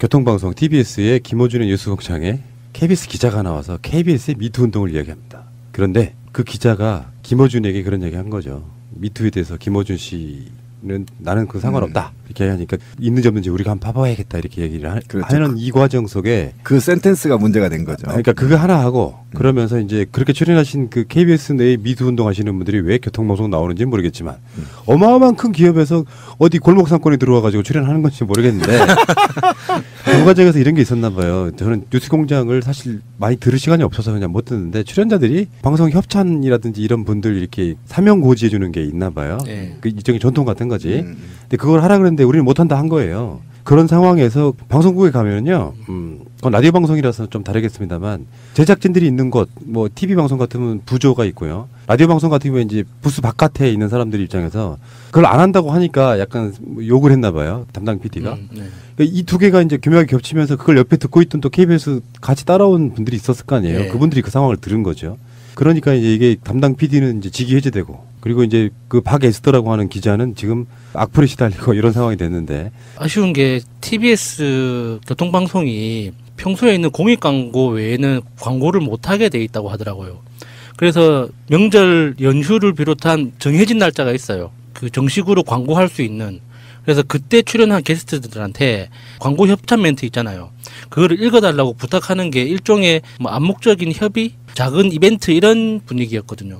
교통방송 TBS의 김어준의 뉴스공장에 KBS 기자가 나와서 KBS의 미투 운동을 이야기합니다. 그런데 그 기자가 김어준에게 그런 얘기 한 거죠. 미투에 대해서 김어준 씨는 나는 그 상관없다. 이렇게 하니까 있는지 없는지 우리가 한번 봐봐야겠다. 이렇게 얘기를 그렇죠. 하는 이 과정 속에 그 센텐스가 문제가 된 거죠. 그러니까 그거 하나 하고 그러면서 이제 그렇게 출연하신 그 KBS 내에 미투 운동 하시는 분들이 왜 교통방송 나오는지 모르겠지만 어마어마한 큰 기업에서 어디 골목 상권에 들어와가지고 출연하는 건지 모르겠는데 그 과정에서 이런 게 있었나 봐요. 저는 뉴스공장을 사실 많이 들을 시간이 없어서 그냥 못 듣는데 출연자들이 방송 협찬이라든지 이런 분들 이렇게 사명 고지해 주는 게 있나 봐요. 그 일종의 전통 같은 거지. 근데 그걸 하라 그랬는데 우리는 못한다 한 거예요. 그런 상황에서 방송국에 가면은요, 그건 라디오 방송이라서 좀 다르겠습니다만 제작진들이 있는 곳, 뭐 TV 방송 같으면 부조가 있고요. 라디오 방송 같은 경우에 이제 부스 바깥에 있는 사람들 입장에서 그걸 안 한다고 하니까 약간 욕을 했나 봐요. 담당 PD가. 이 두 개가 이제 교묘하게 겹치면서 그걸 옆에 듣고 있던 또 KBS 같이 따라온 분들이 있었을 거 아니에요. 그분들이 그 상황을 들은 거죠. 그러니까 이제 이게 담당 PD는 이제 직위 해제되고 그리고 이제 그 박에스더라고 하는 기자는 지금 악플에 시달리고 이런 상황이 됐는데 아쉬운 게 TBS 교통방송이 평소에 있는 공익 광고 외에는 광고를 못하게 돼 있다고 하더라고요. 그래서 명절 연휴를 비롯한 정해진 날짜가 있어요. 그 정식으로 광고할 수 있는. 그래서 그때 출연한 게스트들한테 광고 협찬 멘트 있잖아요. 그거를 읽어달라고 부탁하는 게 일종의 뭐 암묵적인 협의, 작은 이벤트 이런 분위기였거든요.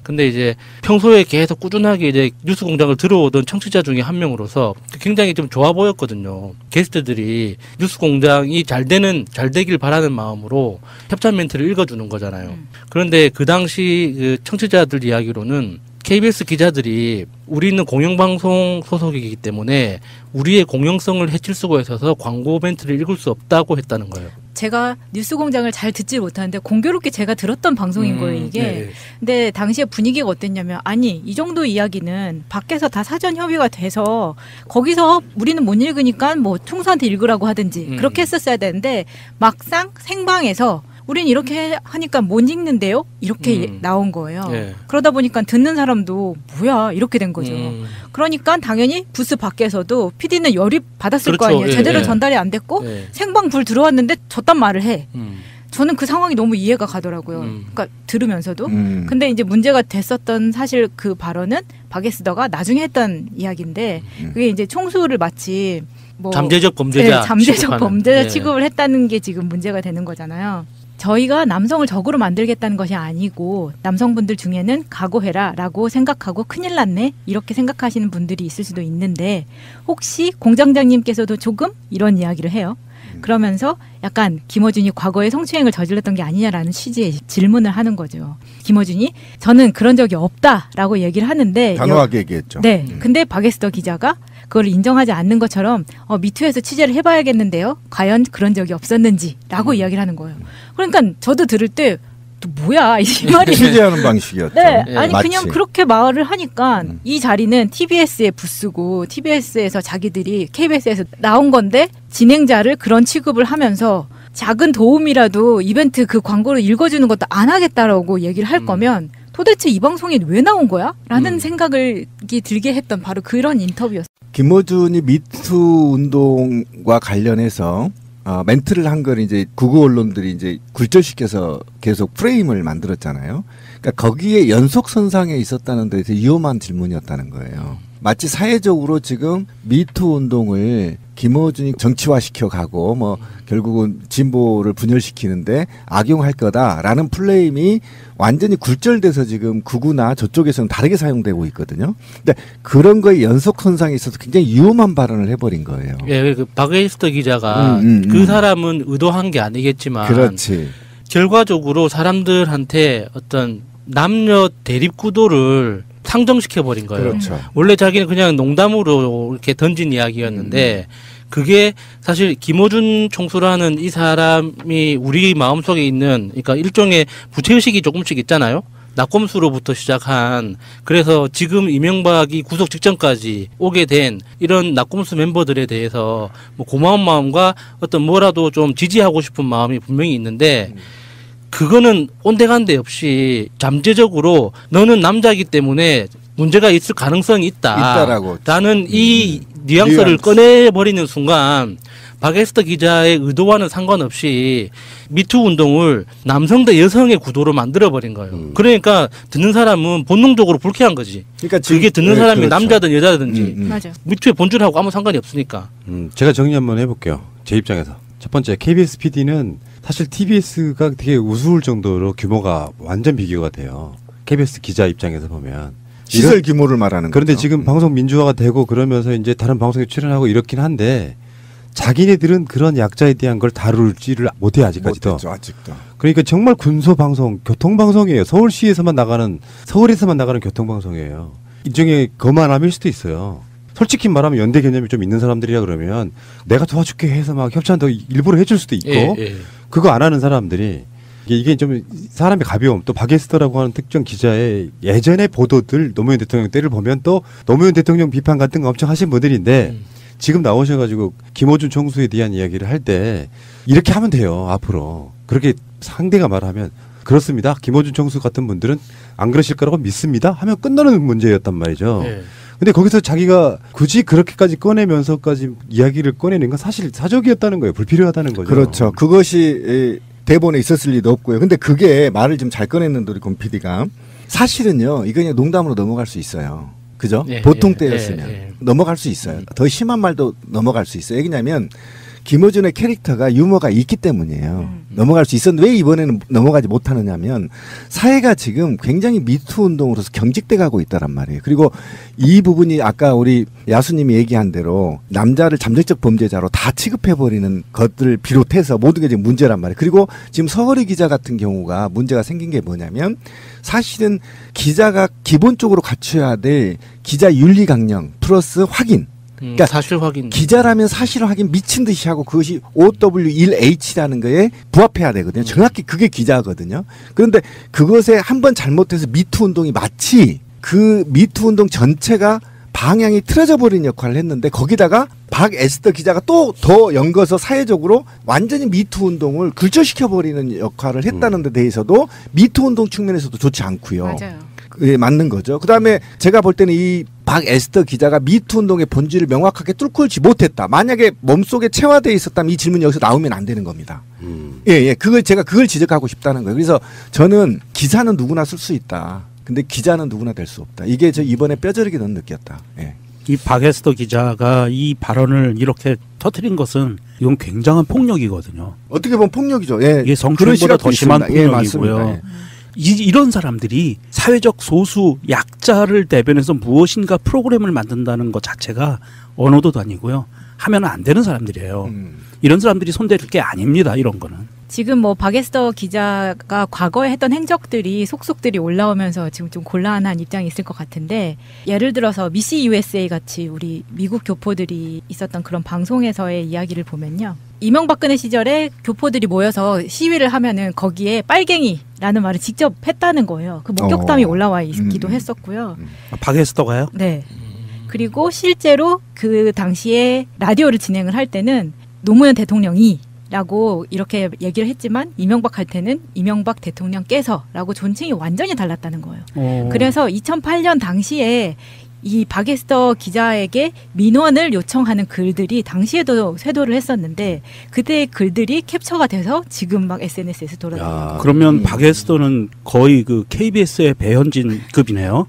근데 이제 평소에 계속 꾸준하게 이제 뉴스공장을 들어오던 청취자 중에 한 명으로서 굉장히 좀 좋아 보였거든요. 게스트들이 뉴스공장이 잘 되길 바라는 마음으로 협찬 멘트를 읽어주는 거잖아요. 그런데 그 당시 그 청취자들 이야기로는 KBS 기자들이 우리는 공영방송 소속이기 때문에 우리의 공영성을 해칠 수가 있어서 광고 멘트를 읽을 수 없다고 했다는 거예요. 제가 뉴스공장을 잘 듣지 못하는데 공교롭게 제가 들었던 방송인 거예요, 이게. 네. 근데 당시에 분위기가 어땠냐면 아니 이 정도 이야기는 밖에서 다 사전 협의가 돼서 거기서 우리는 못 읽으니까 뭐 총수한테 읽으라고 하든지 그렇게 했었어야 되는데 막상 생방에서 우린 이렇게 하니까 못 읽는데요? 이렇게 나온 거예요. 그러다 보니까 듣는 사람도 뭐야 이렇게 된 거죠. 그러니까 당연히 부스 밖에서도 PD는 열이 받았을 거 아니에요. 제대로 전달이 안 됐고 생방 불 들어왔는데 저딴 말을 해. 저는 그 상황이 너무 이해가 가더라고요. 그러니까 들으면서도. 근데 이제 문제가 됐었던 사실 그 발언은 박에스더가 나중에 했던 이야기인데 그게 이제 총수를 마치 뭐 잠재적 범죄자 잠재적 범죄자 취급을 했다는 게 지금 문제가 되는 거잖아요. 저희가 남성을 적으로 만들겠다는 것이 아니고 남성분들 중에는 각오해라 라고 생각하고 큰일 났네 이렇게 생각하시는 분들이 있을 수도 있는데 혹시 공장장님께서도 조금 이런 이야기를 해요. 그러면서 약간 김어준이 과거에 성추행을 저질렀던 게 아니냐라는 취지의 질문을 하는 거죠. 김어준이 저는 그런 적이 없다라고 얘기를 하는데 단호하게 얘기했죠. 네. 근데 박에스더 기자가 그걸 인정하지 않는 것처럼 미투에서 취재를 해봐야겠는데요. 과연 그런 적이 없었는지라고 이야기를 하는 거예요. 그러니까 저도 들을 때 또 뭐야 이 말이 취재하는 방식이었죠. 네, 아니 마치. 그냥 그렇게 말을 하니까 이 자리는 TBS의 부스고 TBS에서 자기들이 KBS에서 나온 건데 진행자를 그런 취급을 하면서 작은 도움이라도 이벤트 그 광고를 읽어주는 것도 안 하겠다라고 얘기를 할 거면 도대체 이 방송에 왜 나온 거야? 라는 생각을 들게 했던 바로 그런 인터뷰였어요. 김어준이 미투 운동과 관련해서 멘트를 한 걸 이제 구구 언론들이 이제 굴절시켜서 계속 프레임을 만들었잖아요. 그러니까 거기에 연속선상에 있었다는 데서 위험한 질문이었다는 거예요. 마치 사회적으로 지금 미투 운동을 김어준이 정치화시켜 가고 뭐 결국은 진보를 분열시키는데 악용할 거다라는 플레임이 완전히 굴절돼서 지금 구구나 저쪽에서는 다르게 사용되고 있거든요. 근데 그런 거에 연속선상에 있어서 굉장히 위험한 발언을 해버린 거예요. 예, 그 박에스더 기자가 그 사람은 의도한 게 아니겠지만 그렇지. 결과적으로 사람들한테 어떤 남녀 대립 구도를 상정시켜버린 거예요. 그렇죠. 원래 자기는 그냥 농담으로 이렇게 던진 이야기였는데 그게 사실 김어준 총수라는 이 사람이 우리 마음속에 있는 그러니까 일종의 부채의식이 조금씩 있잖아요. 낙검수로부터 시작한 그래서 지금 이명박이 구속 직전까지 오게 된 이런 낙검수 멤버들에 대해서 뭐 고마운 마음과 어떤 뭐라도 좀 지지하고 싶은 마음이 분명히 있는데 그거는 온데간데 없이 잠재적으로 너는 남자이기 때문에 문제가 있을 가능성이 있다라고 라는 이 뉘앙스를 꺼내버리는 순간 박에스터 기자의 의도와는 상관없이 미투 운동을 남성 대 여성의 구도로 만들어버린 거예요. 그러니까 듣는 사람은 본능적으로 불쾌한 거지. 그러니까 그게 듣는 네, 사람이 그렇죠. 남자든 여자든지 맞아. 미투의 본질하고 아무 상관이 없으니까. 제가 정리 한번 해볼게요. 제 입장에서. 첫 번째, KBS PD는 사실 TBS가 되게 우스울 정도로 규모가 완전 비교가 돼요. KBS 기자 입장에서 보면. 시설 규모를 말하는 그런데 거죠. 지금 방송 민주화가 되고 그러면서 이제 다른 방송에 출연하고 이렇긴 한데 자기네들은 그런 약자에 대한 걸 다룰지를 못해 아직까지도. 못했죠, 아직도. 그러니까 정말 군소 방송, 교통 방송이에요. 서울시에서만 나가는 서울에서만 나가는 교통 방송이에요. 일종의 거만함일 수도 있어요. 솔직히 말하면 연대 개념이 좀 있는 사람들이라 그러면 내가 도와줄게 해서 막 협찬도 일부러 해줄 수도 있고 그거 안 하는 사람들이 이게 좀 사람의 가벼움 또 박에스터라고 하는 특정 기자의 예전의 보도들 노무현 대통령 때를 보면 또 노무현 대통령 비판 같은 거 엄청 하신 분들인데 지금 나오셔가지고 김어준 총수에 대한 이야기를 할 때 이렇게 하면 돼요. 앞으로 그렇게 상대가 말하면 그렇습니다. 김어준 총수 같은 분들은 안 그러실 거라고 믿습니다. 하면 끝나는 문제였단 말이죠. 근데 거기서 자기가 굳이 그렇게까지 꺼내면서까지 이야기를 꺼내는 건 사실 사적이었다는 거예요. 불필요하다는 거죠. 그렇죠. 그것이 대본에 있었을 리도 없고요. 근데 그게 말을 좀 잘 꺼냈는데 우리 권 PD가 사실은요. 이거 그냥 농담으로 넘어갈 수 있어요. 그죠? 보통 때였으면 넘어갈 수 있어요. 더 심한 말도 넘어갈 수 있어요. 왜냐하면 김어준의 캐릭터가 유머가 있기 때문이에요. 넘어갈 수 있었는데 왜 이번에는 넘어가지 못하느냐면 사회가 지금 굉장히 미투 운동으로서 경직돼 가고 있다란 말이에요. 그리고 이 부분이 아까 우리 야수님이 얘기한 대로 남자를 잠재적 범죄자로 다 취급해버리는 것들을 비롯해서 모든 게 지금 문제란 말이에요. 그리고 지금 서거리 기자 같은 경우가 문제가 생긴 게 뭐냐면 사실은 기자가 기본적으로 갖춰야 될 기자 윤리 강령 플러스 확인 그러니까 사실 확인. 기자라면 사실 확인 미친 듯이 하고 그것이 OW1H라는 거에 부합해야 되거든요. 정확히 그게 기자거든요. 그런데 그것에 한번 잘못해서 미투 운동이 마치 그 미투 운동 전체가 방향이 틀어져 버린 역할을 했는데 거기다가 박에스더 기자가 또 더 연거서 사회적으로 완전히 미투 운동을 굴절시켜 버리는 역할을 했다는 데 대해서도 미투 운동 측면에서도 좋지 않고요. 맞아요. 예, 맞는 거죠. 그다음에 제가 볼 때는 이 박에스더 기자가 미투 운동의 본질을 명확하게 뚫고지 못했다. 만약에 몸속에 체화되어 있었다면 이 질문이 여기서 나오면 안 되는 겁니다. 예. 제가 그걸 지적하고 싶다는 거예요. 그래서 저는 기사는 누구나 쓸 수 있다. 근데 기자는 누구나 될 수 없다. 이게 저 이번에 뼈저리게 넌 느꼈다. 예. 이 박에스더 기자가 이 발언을 이렇게 터뜨린 것은 이건 굉장한 폭력이거든요. 어떻게 보면 폭력이죠. 예. 이게 성추행보다 더 심한 폭력이고요. 맞습니다. 이런 사람들이 사회적 소수 약자를 대변해서 무엇인가 프로그램을 만든다는 것 자체가 언어도 아니고요. 하면 안 되는 사람들이에요. 이런 사람들이 손댈 게 아닙니다. 이런 거는. 지금 뭐 박에스더 기자가 과거에 했던 행적들이 속속들이 올라오면서 지금 좀 곤란한 입장이 있을 것 같은데 예를 들어서 미시 USA 같이 우리 미국 교포들이 있었던 그런 방송에서의 이야기를 보면요. 이명박근혜 시절에 교포들이 모여서 시위를 하면은 거기에 빨갱이라는 말을 직접 했다는 거예요. 그 목격담이 올라와 있기도 했었고요. 박에스더가요? 네. 그리고 실제로 그 당시에 라디오를 진행을 할 때는 노무현 대통령이 라고 이렇게 얘기를 했지만 이명박 할 때는 이명박 대통령께서라고 존칭이 완전히 달랐다는 거예요. 그래서 2008년 당시에 이 박에스더 기자에게 민원을 요청하는 글들이 당시에도 쇄도를 했었는데 그때의 글들이 캡처가 돼서 지금 막 SNS에서 돌아다니고. 그러면 박에스더는 거의 그 KBS의 배현진급이네요.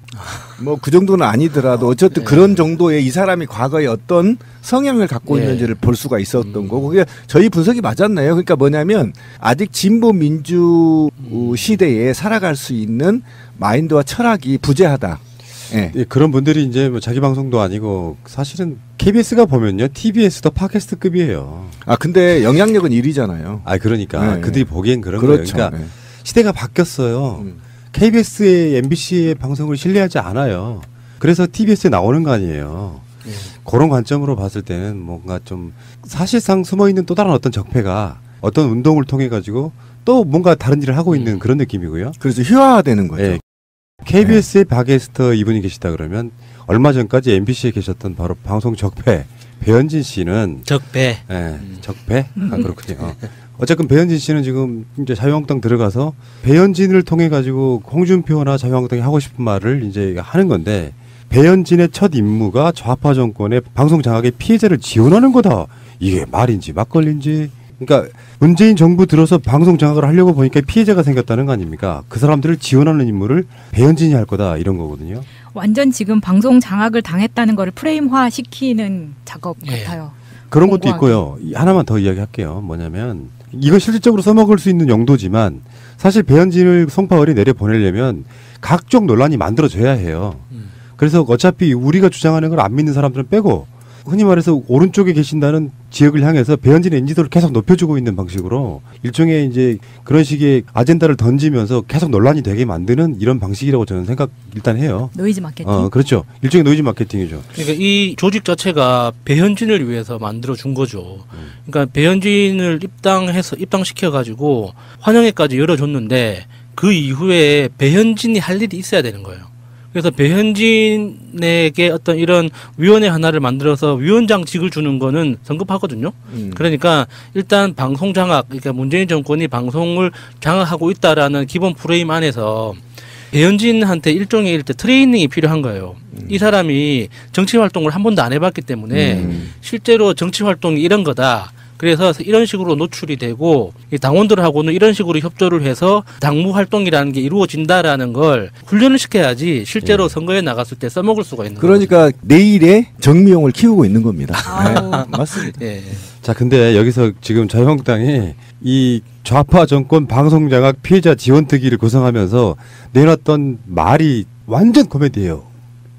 뭐 그 정도는 아니더라도 어쨌든 그런 정도의 이 사람이 과거에 어떤 성향을 갖고 있는지를 볼 수가 있었던 거고 그게 저희 분석이 맞았나요? 그러니까 뭐냐면 아직 진보 민주 시대에 살아갈 수 있는 마인드와 철학이 부재하다. 예. 예, 그런 분들이 이제 뭐 자기 방송도 아니고 사실은 KBS가 보면요 TBS도 팟캐스트급이에요. 아 근데 영향력은 1위잖아요. 아 그러니까 네. 그들이 보기엔 그런 그렇죠. 거예요. 그러니까 네. 시대가 바뀌었어요. KBS의 MBC의 방송을 신뢰하지 않아요. 그래서 TBS에 나오는 거 아니에요. 그런 관점으로 봤을 때는 뭔가 좀 사실상 숨어 있는 또 다른 어떤 적폐가 어떤 운동을 통해 가지고 또 뭔가 다른 일을 하고 있는 그런 느낌이고요. 그래서 희화화되는 거죠. 예. KBS의 박에스터 이분이 계시다 그러면 얼마 전까지 MBC에 계셨던 바로 방송 적폐 배현진 씨는 적배. 예, 적폐? 아 그렇군요. 어쨌든 배현진 씨는 지금 이제 자유한국당 들어가서 배현진을 통해 가지고 홍준표나 자유한국당이 하고 싶은 말을 이제 하는 건데 배현진의 첫 임무가 좌파 정권의 방송 장악의 피해자를 지원하는 거다. 이게 말인지 막걸리인지. 그러니까 문재인 정부 들어서 방송 장악을 하려고 보니까 피해자가 생겼다는 거 아닙니까? 그 사람들을 지원하는 임무를 배현진이 할 거다 이런 거거든요. 완전 지금 방송 장악을 당했다는 거를 프레임화 시키는 작업 예. 같아요. 그런 것도 공고하게. 있고요. 하나만 더 이야기할게요. 뭐냐면 이거 실질적으로 써먹을 수 있는 용도지만 사실 배현진을 송파을이 내려보내려면 각종 논란이 만들어져야 해요. 그래서 어차피 우리가 주장하는 걸 안 믿는 사람들은 빼고 흔히 말해서 오른쪽에 계신다는 지역을 향해서 배현진의 인지도를 계속 높여주고 있는 방식으로 일종의 이제 그런 식의 아젠다를 던지면서 계속 논란이 되게 만드는 이런 방식이라고 저는 생각 일단 해요. 노이즈 마케팅. 그렇죠. 일종의 노이즈 마케팅이죠. 그러니까 이 조직 자체가 배현진을 위해서 만들어 준 거죠. 그러니까 배현진을 입당시켜 가지고 환영회까지 열어줬는데 그 이후에 배현진이 할 일이 있어야 되는 거예요. 그래서 배현진에게 어떤 이런 위원회 하나를 만들어서 위원장직을 주는 거는 성급하거든요. 그러니까 일단 방송 장악, 그러니까 문재인 정권이 방송을 장악하고 있다라는 기본 프레임 안에서 배현진한테 일종의 트레이닝이 필요한 거예요. 이 사람이 정치 활동을 한 번도 안 해봤기 때문에 실제로 정치 활동이 이런 거다. 그래서 이런 식으로 노출이 되고 이 당원들하고는 이런 식으로 협조를 해서 당무 활동이라는 게 이루어진다라는 걸 훈련을 시켜야지 실제로 선거에 나갔을 때 써먹을 수가 있는 거죠. 그러니까 내일의 정미용을 키우고 있는 겁니다. 아우. 네, 맞습니다. 예. 자, 근데 여기서 지금 자유한국당이 이 좌파 정권 방송 장악 피해자 지원 특위를 구성하면서 내놨던 말이 완전 코미디예요.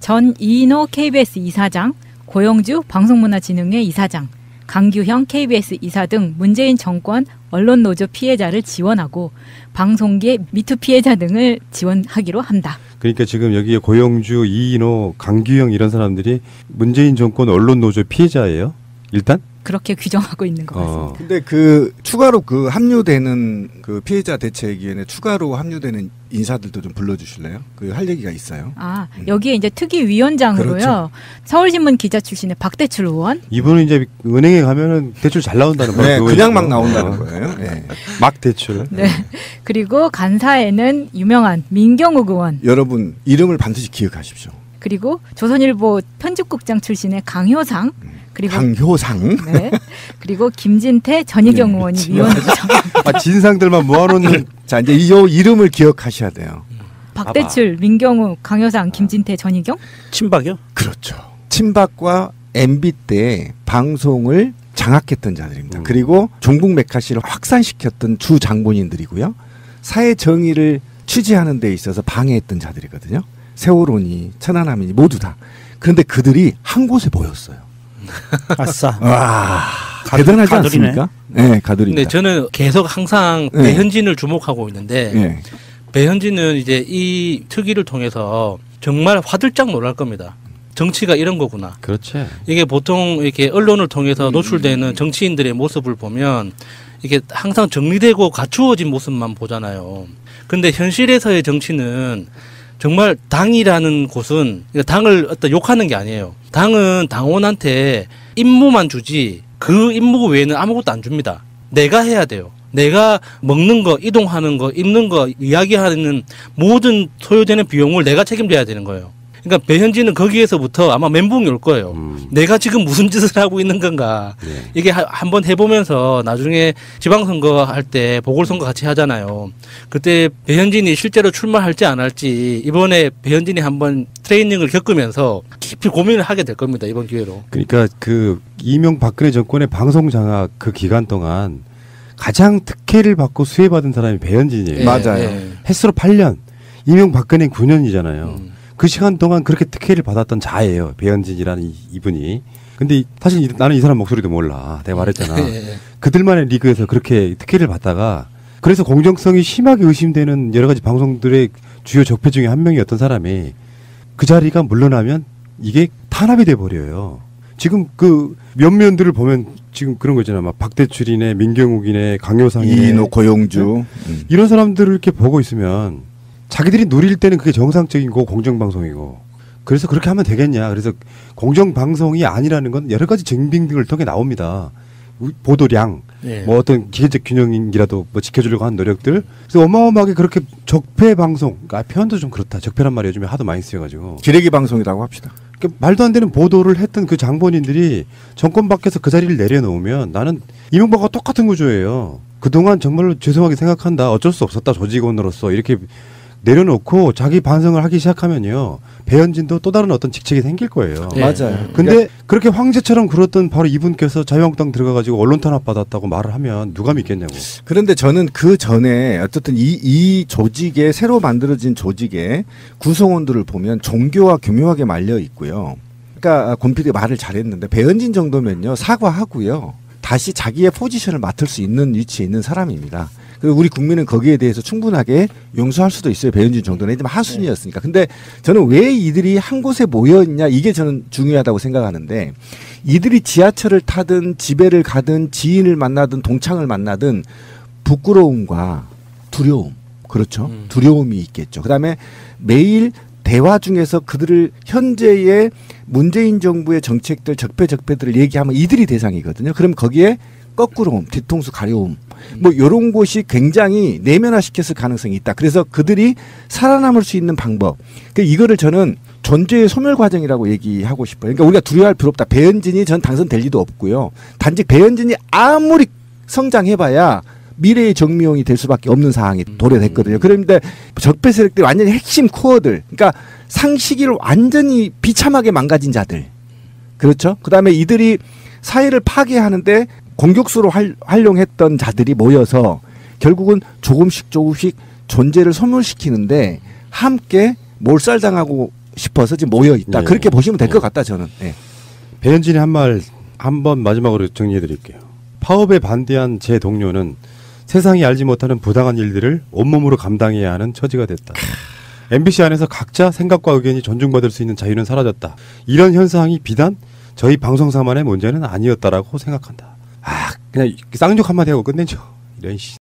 전 이인호 KBS 이사장, 고영주 방송문화진흥회 이사장, 강규형 KBS 이사 등 문재인 정권 언론노조 피해자를 지원하고 방송계 미투 피해자 등을 지원하기로 한다. 그러니까 지금 여기에 고영주, 이인호, 강규영 이런 사람들이 문재인 정권 언론노조 피해자예요. 일단 그렇게 규정하고 있는 것 같습니다. 근데 그 추가로 그 합류되는 그 피해자 대책위원회 추가로 합류되는 인사들도 좀 불러주실래요? 그 할 얘기가 있어요. 아, 여기에 이제 특위 위원장으로요. 그렇죠. 서울신문 기자 출신의 박대출 의원. 이분은 이제 은행에 가면은 대출 잘 나온다는 거예요. 네, 그거 그냥 있죠. 막 나온다는 거예요. 네. 막 대출. 네. 그리고 간사에는 유명한 민경욱 의원. 여러분 이름을 반드시 기억하십시오. 그리고 조선일보 편집국장 출신의 강효상. 그리고 강효상. 네. 그리고 김진태, 전희경 네, 의원이 그렇죠. 위원이죠. 아, 진상들만 모아놓는. 자 이제 이 이름을 기억하셔야 돼요. 박대출, 민경욱, 강효상, 김진태, 전희경. 친박이요? 그렇죠. 친박과 MB 때 방송을 장악했던 자들입니다. 그리고 종북 메카시를 확산시켰던 주 장본인들이고요. 사회 정의를 취재하는 데 있어서 방해했던 자들이거든요. 세월호니 천안함이니 모두 다. 그런데 그들이 한 곳에 모였어요. 아싸. 와, 대단하지 가들이네. 않습니까? 네, 가들입니다. 근데 저는 계속 항상 네. 배현진을 주목하고 있는데 네. 배현진은 이제 이 특위를 통해서 정말 화들짝 놀랄 겁니다. 정치가 이런 거구나. 그렇지. 이게 보통 이렇게 언론을 통해서 노출되는 정치인들의 모습을 보면 이게 항상 정리되고 갖추어진 모습만 보잖아요. 근데 현실에서의 정치는 정말 당이라는 곳은 당을 어떤 욕하는 게 아니에요. 당은 당원한테 임무만 주지 그 임무 외에는 아무것도 안 줍니다. 내가 해야 돼요. 내가 먹는 거, 이동하는 거, 입는 거, 이야기하는 모든 소요되는 비용을 내가 책임져야 되는 거예요. 그러니까 배현진은 거기에서부터 아마 멘붕이 올 거예요. 내가 지금 무슨 짓을 하고 있는 건가. 네. 이게 한번 해보면서 나중에 지방선거 할 때 보궐선거 같이 하잖아요. 그때 배현진이 실제로 출마할지 안 할지 이번에 배현진이 한번 트레이닝을 겪으면서 깊이 고민을 하게 될 겁니다. 이번 기회로. 그러니까 그 이명박근혜 정권의 방송 장악 그 기간 동안 가장 특혜를 받고 수혜받은 사람이 배현진이에요. 맞아요. 횟수로 8년, 이명박근혜 9년이잖아요. 그 시간 동안 그렇게 특혜를 받았던 자예요. 배현진이라는 이분이. 근데 사실 나는 이 사람 목소리도 몰라. 내가 말했잖아. 그들만의 리그에서 그렇게 특혜를 받다가 그래서 공정성이 심하게 의심되는 여러 가지 방송들의 주요 적폐 중에 한 명이었던 사람이 그 자리가 물러나면 이게 탄압이 돼 버려요. 지금 그 면면들을 보면 지금 그런 거 있잖아. 막 박대출이네, 민경욱이네, 강효상이네, 이인호, 고용주. 이런 사람들을 이렇게 보고 있으면 자기들이 누릴 때는 그게 정상적인 거 공정방송이고 그래서 그렇게 하면 되겠냐. 그래서 공정방송이 아니라는 건 여러 가지 증빙 등을 통해 나옵니다. 보도량, 네. 뭐 어떤 기계적 균형이라도 뭐 지켜주려고 하는 노력들. 그래서 어마어마하게 그렇게 적폐 방송, 그러니까 표현도 좀 그렇다. 적폐란 말이 요즘에 하도 많이 쓰여가지고. 기레기 방송이라고 합시다. 말도 안 되는 보도를 했던 그 장본인들이 정권 밖에서 그 자리를 내려놓으면 나는 이명박과 똑같은 구조예요. 그동안 정말로 죄송하게 생각한다. 어쩔 수 없었다. 조직원으로서 이렇게 내려놓고 자기 반성을 하기 시작하면요. 배현진도 또 다른 어떤 직책이 생길 거예요. 네. 맞아요. 근데 그렇게 황제처럼 굴었던 바로 이분께서 자유한국당 들어가가지고 언론 탄압 받았다고 말을 하면 누가 믿겠냐고. 그런데 저는 그 전에 어쨌든 이 조직에 새로 만들어진 조직의 구성원들을 보면 종교와 교묘하게 말려 있고요. 그러니까 곰피디가 말을 잘했는데 배현진 정도면요 사과하고요. 다시 자기의 포지션을 맡을 수 있는 위치에 있는 사람입니다. 그리고 우리 국민은 거기에 대해서 충분하게 용서할 수도 있어요. 배현진 정도는. 하지만 하순이었으니까. 근데 저는 왜 이들이 한 곳에 모여 있냐 이게 저는 중요하다고 생각하는데 이들이 지하철을 타든 집에를 가든 지인을 만나든 동창을 만나든 부끄러움과 두려움. 그렇죠. 두려움이 있겠죠. 그다음에 매일 대화 중에서 그들을 현재의 문재인 정부의 정책들 적폐들을 얘기하면 이들이 대상이거든요. 그럼 거기에 거꾸로움, 뒤통수 가려움 뭐 이런 곳이 굉장히 내면화시켰을 가능성이 있다. 그래서 그들이 살아남을 수 있는 방법. 이거를 저는 존재의 소멸 과정이라고 얘기하고 싶어요. 그러니까 우리가 두려워할 필요 없다. 배현진이 전 당선될 리도 없고요. 단지 배현진이 아무리 성장해봐야 미래의 정미용이 될 수밖에 없는 상황이 도래됐거든요. 그런데 적폐 세력들이 완전히 핵심 코어들, 그러니까 상식을 완전히 비참하게 망가진 자들, 그렇죠? 그다음에 이들이 사회를 파괴하는데 공격수로 활용했던 자들이 모여서 결국은 조금씩 존재를 소멸시키는데 함께 몰살당하고 싶어서 지금 모여 있다. 예. 그렇게 보시면 될 것 같다 저는. 예. 배현진이 한 말 한번 마지막으로 정리해 드릴게요. 파업에 반대한 제 동료는 세상이 알지 못하는 부당한 일들을 온몸으로 감당해야 하는 처지가 됐다. MBC 안에서 각자 생각과 의견이 존중받을 수 있는 자유는 사라졌다. 이런 현상이 비단 저희 방송사만의 문제는 아니었다라고 생각한다. 그냥 쌍욕 한마디 하고 끝내죠. 이런 씨.